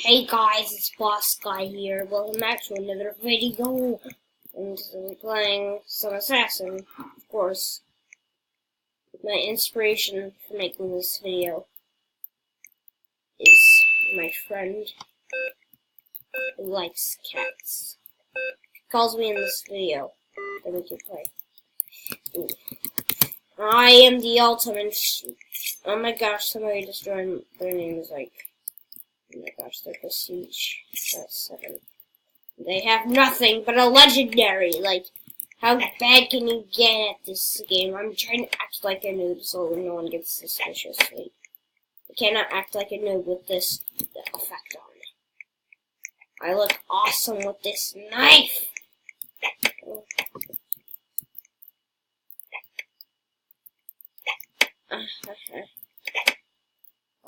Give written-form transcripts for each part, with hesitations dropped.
Hey guys, it's Boss Guy here. Welcome back to another video. And I'm playing some Assassin, of course. My inspiration for making this video is my friend who likes cats. He calls me in this video that we can play. Ooh. I am the ultimate. Oh my gosh, somebody just joined. Their name is like. Oh my gosh, their prestige. That's 7. They have nothing but a legendary. Like, how bad can you get at this game? I'm trying to act like a noob so no one gets suspicious. Wait. I cannot act like a noob with this effect on. I look awesome with this knife.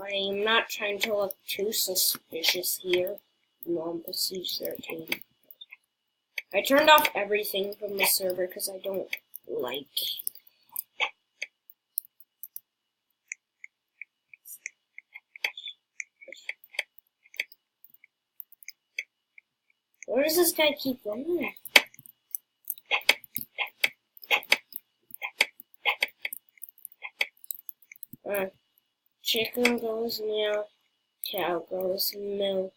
I am not trying to look too suspicious here. No, I'm prestige 13. I turned off everything from the server because I don't like. Where does this guy keep going? Chicken goes meow, cow goes moo.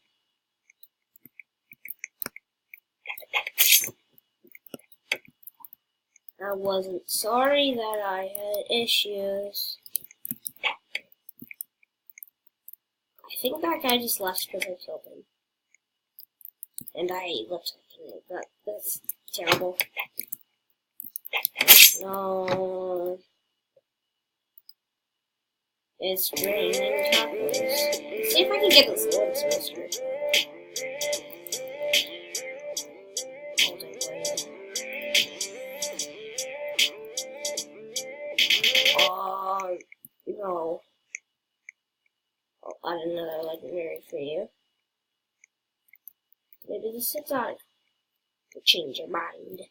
I wasn't sorry that I had issues. I think that guy just left because I killed him. And I looked like him. That's terrible. No. It's raining tacos. Let's see if I can get this wood semester. No. I'll add another legendary for you. Maybe this is on to change your mind.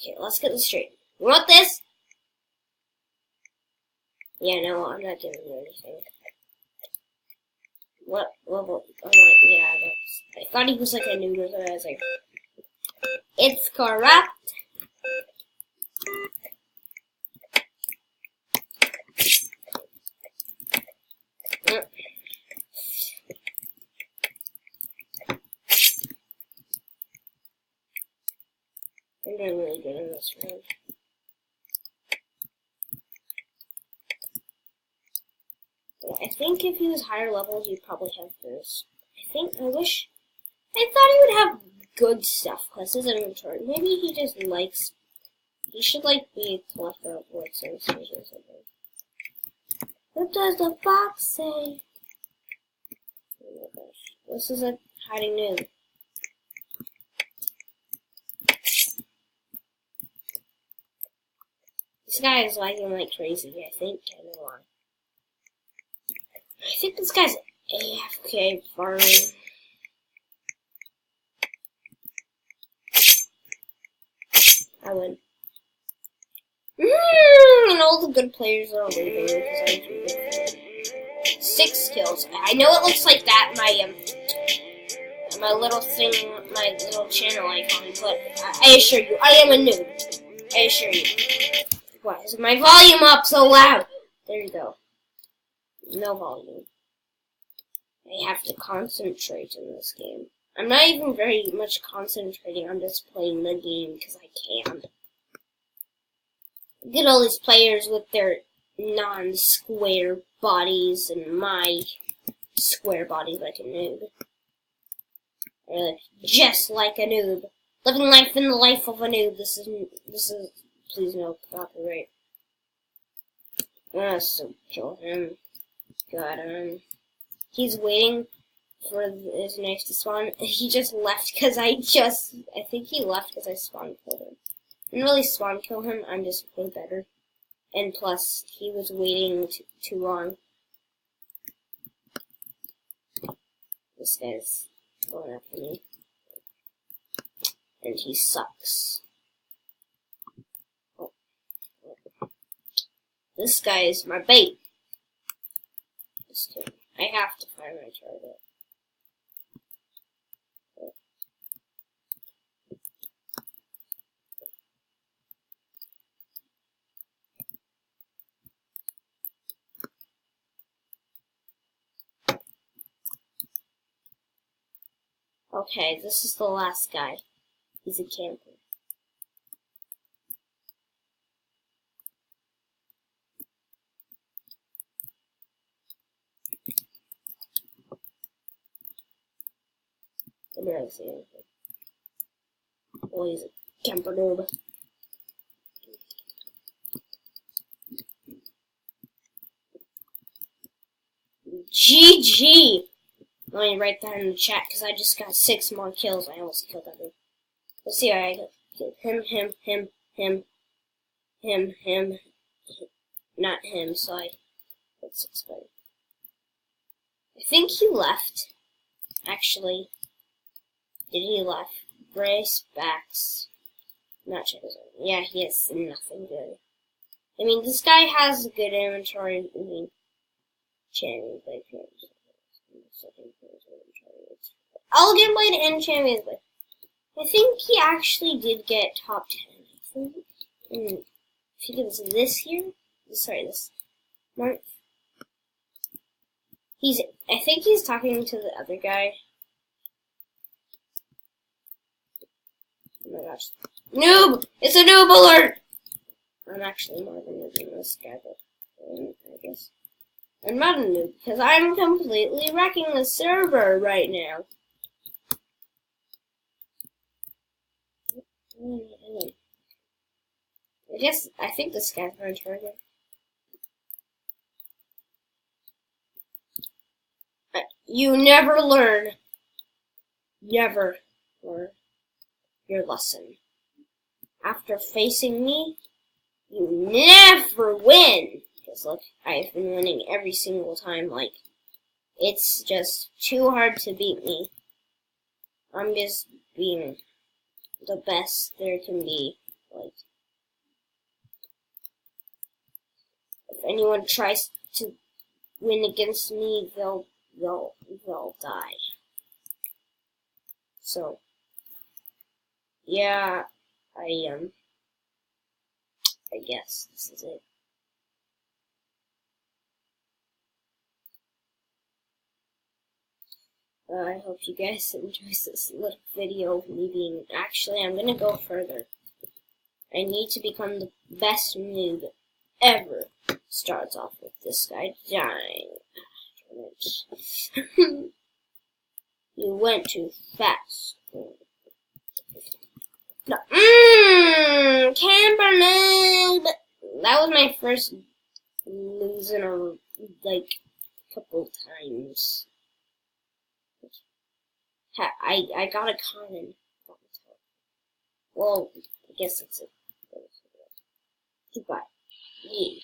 Okay, let's get this straight. You want this? Yeah, no, I'm not giving you anything. What level? I'm like, yeah, I thought he was like a noodle, and I was like, it's corrupt. I'm doing really good in this round. I think if he was higher levels, you'd probably have this. I thought he would have good stuff, plus his inventory. Maybe he just likes, he should like be a collector of wood sources or something. What does the fox say? Oh my gosh, this is a hiding noob. This guy is lagging like crazy, I think, I know why. I think this guy's AFK farming. I win. And all the good players are leaving because I'm too good. 6 kills. I know it looks like that my little thing, my little channel icon, but I assure you, I am a noob. I assure you. Why is my volume up so loud? There you go. No volume. I have to concentrate in this game. I'm not even very much concentrating, I'm just playing the game because I can. Look at all these players with their non-square bodies and my square body like a noob. Just like a noob. Living life in the life of a noob. This is, please no copyright. So kill him. Got him. He's waiting for his knife to spawn. He just left because I think he left because I spawn killed him. I didn't really spawn kill him, I'm just way better. And plus, he was waiting too long. This guy's going after me. And he sucks. Oh. This guy is my bait. Just kidding. I have to find my target. Okay, this is the last guy. He's a camper. I barely see anything. Oh, he's a camper noob. GG! Let me write that in the chat because I just got 6 more kills. I almost killed that dude. Let's see how I got him. Not him, so let's explain. I think he left. Actually, did he left? Brace backs. Not sure. Yeah, he has nothing good. I mean, this guy has a good inventory. I mean, champions play. All gameplay and champions play. I think he actually did get top 10. I think. I think it was this year. Sorry, this month. I think he's talking to the other guy. Oh my gosh. Noob! It's a noob alert! I'm actually more than noob than this guy, but I guess. I'm not a noob, because I'm completely wrecking the server right now. I think this guy's my target. You never learn. Never learn your lesson. After facing me, you never win. Because look, I've been winning every single time. Like, it's just too hard to beat me. I'm just being the best there can be. Like, if anyone tries to win against me, they'll die. So, yeah, I guess this is it. I hope you guys enjoy this little video of me being. Actually, I'm gonna go further. I need to become the best noob ever. Starts off with this guy dying. You went too fast. No. Camper noob. That was my first losing like couple times. I got a common. Well, I guess that's it. Goodbye. Yeah.